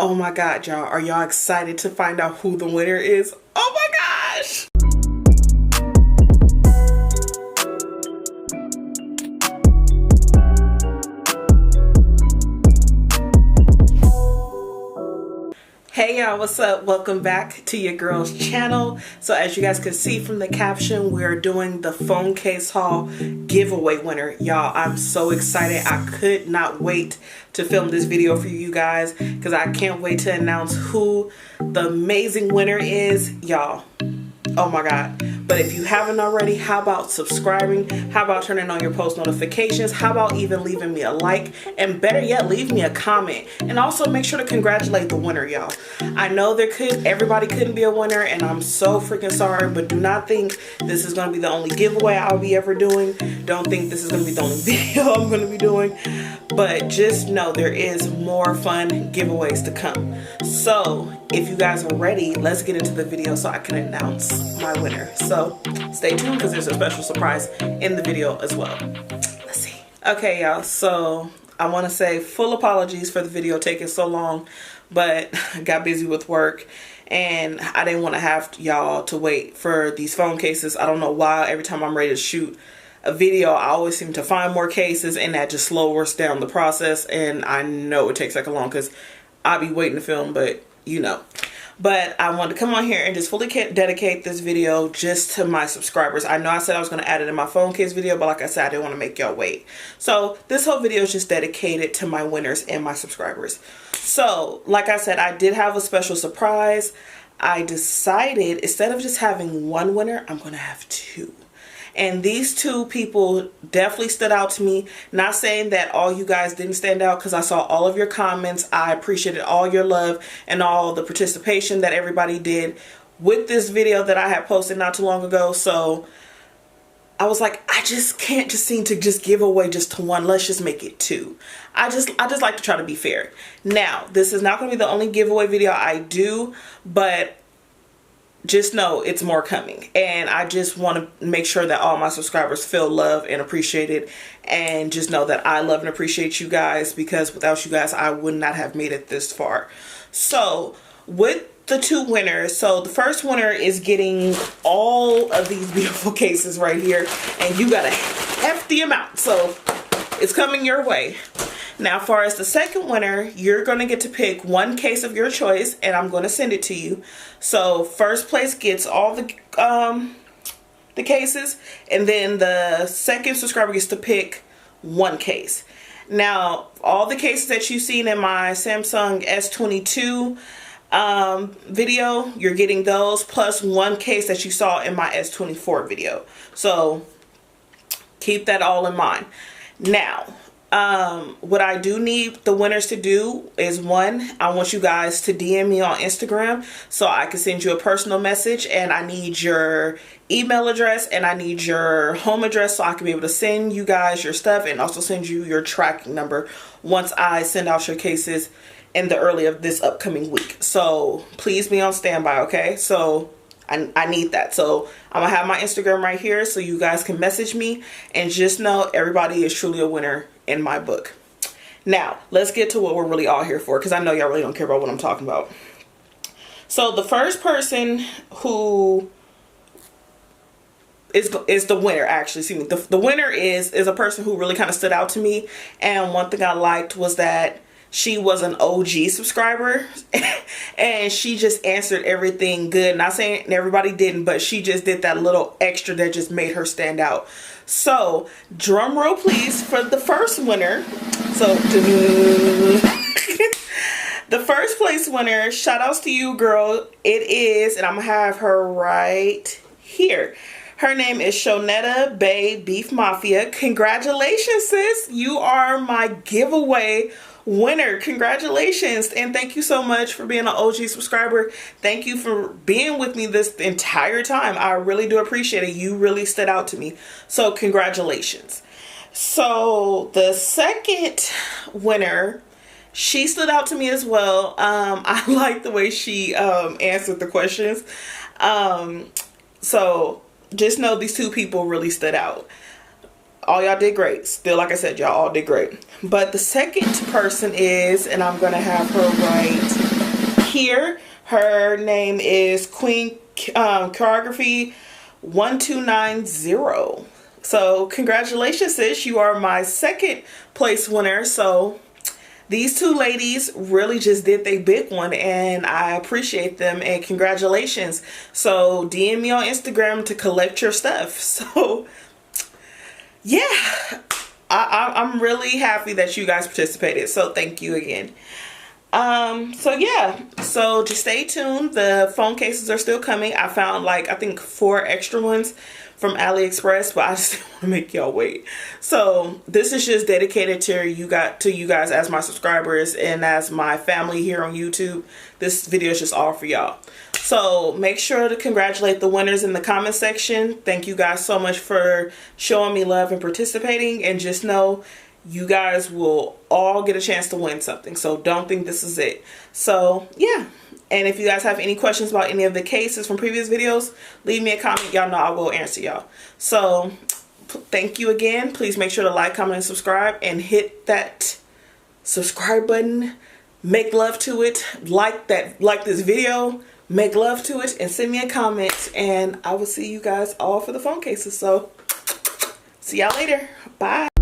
Oh my God, y'all. Are y'all excited to find out who the winner is? Oh my gosh! Hey y'all, what's up? Welcome back to your girl's channel. So as you guys can see from the caption, we're doing the phone case haul giveaway winner. Y'all, I'm so excited. I could not wait to film this video for you guys because I can't wait to announce who the amazing winner is. Y'all, oh my God. But if you haven't already, how about subscribing? How about turning on your post notifications? How about even leaving me a like? And better yet, leave me a comment. And also make sure to congratulate the winner, y'all. I know everybody couldn't be a winner, and I'm so freaking sorry, but do not think this is going to be the only giveaway I'll be ever doing. Don't think this is going to be the only video I'm going to be doing. But just know there is more fun giveaways to come. So if you guys are ready, let's get into the video so I can announce my winner. So stay tuned because there's a special surprise in the video as well. Let's see. Okay, y'all. So I want to say full apologies for the video taking so long, but I got busy with work and I didn't want to have y'all to wait for these phone cases. I don't know why every time I'm ready to shoot a video, I always seem to find more cases, and that just slows down the process. And I know it takes like a long because I'll be waiting to film, but you know. But I wanted to come on here and just fully dedicate this video just to my subscribers. I know I said I was going to add it in my phone case video, but like I said, I didn't want to make y'all wait. So this whole video is just dedicated to my winners and my subscribers. So like I said, I did have a special surprise. I decided instead of just having one winner, I'm going to have two. And these two people definitely stood out to me. Not saying that all you guys didn't stand out, because I saw all of your comments. I appreciated all your love and all the participation that everybody did with this video that I had posted not too long ago. So I was like, I just can't just seem to just give away just to one. Let's just make it two. I just like to try to be fair. Now, this is not going to be the only giveaway video I do, but just know it's more coming, and I just want to make sure that all my subscribers feel loved and appreciated, and just know that I love and appreciate you guys, because without you guys I would not have made it this far. So with the two winners, so the first winner is getting all of these beautiful cases right here, and you got a hefty amount, so it's coming your way. Now, as far as the second winner, you're going to get to pick one case of your choice, and I'm going to send it to you. So first place gets all the cases, and then the second subscriber gets to pick one case. Now, all the cases that you've seen in my Samsung S22 video, you're getting those, plus one case that you saw in my S24 video. So keep that all in mind. Now, what I do need the winners to do is, one, I want you guys to DM me on Instagram so I can send you a personal message, and I need your email address and I need your home address so I can be able to send you guys your stuff, and also send you your tracking number once I send out your cases in the early of this upcoming week. So please be on standby, okay? So I need that. So I'm gonna have my Instagram right here so you guys can message me, and just know everybody is truly a winner in my book. Now let's get to what we're really all here for, because I know y'all really don't care about what I'm talking about. So the first person who is the winner, actually, see me, the winner is a person who really kind of stood out to me, and one thing I liked was that she was an OG subscriber and she just answered everything good. Not saying everybody didn't, but she just did that little extra that just made her stand out. So drum roll please for the first winner. So the first place winner, shout outs to you, girl. It is, and I'm gonna have her right here. Her name is Shonetta Bay Beef Mafia. Congratulations, sis. You are my giveaway winner. Congratulations, and thank you so much for being an OG subscriber. Thank you for being with me this entire time. I really do appreciate it. You really stood out to me, so congratulations. So the second winner, she stood out to me as well. I like the way she answered the questions. So just know these two people really stood out. All y'all did great. Still, like I said, y'all all did great. But the second person is, and I'm gonna have her right here. Her name is Queen Choreography 1290. So congratulations, sis. You are my second place winner. So these two ladies really just did their big one, and I appreciate them, and congratulations. So DM me on Instagram to collect your stuff. So yeah, I'm really happy that you guys participated. So thank you again. So yeah, so just stay tuned. The phone cases are still coming. I found like, I think 4 extra ones from AliExpress, but I just didn't want to make y'all wait. So this is just dedicated to you guys as my subscribers and as my family here on YouTube. This video is just all for y'all. So make sure to congratulate the winners in the comment section. Thank you guys so much for showing me love and participating, and just know you guys will all get a chance to win something. So don't think this is it. So yeah. And if you guys have any questions about any of the cases from previous videos, leave me a comment. Y'all know I will answer y'all. So thank you again. Please make sure to like, comment, and subscribe, and hit that subscribe button. Make love to it. Like this video. Make love to it, and send me a comment, and I will see you guys all for the phone cases. So see y'all later. Bye.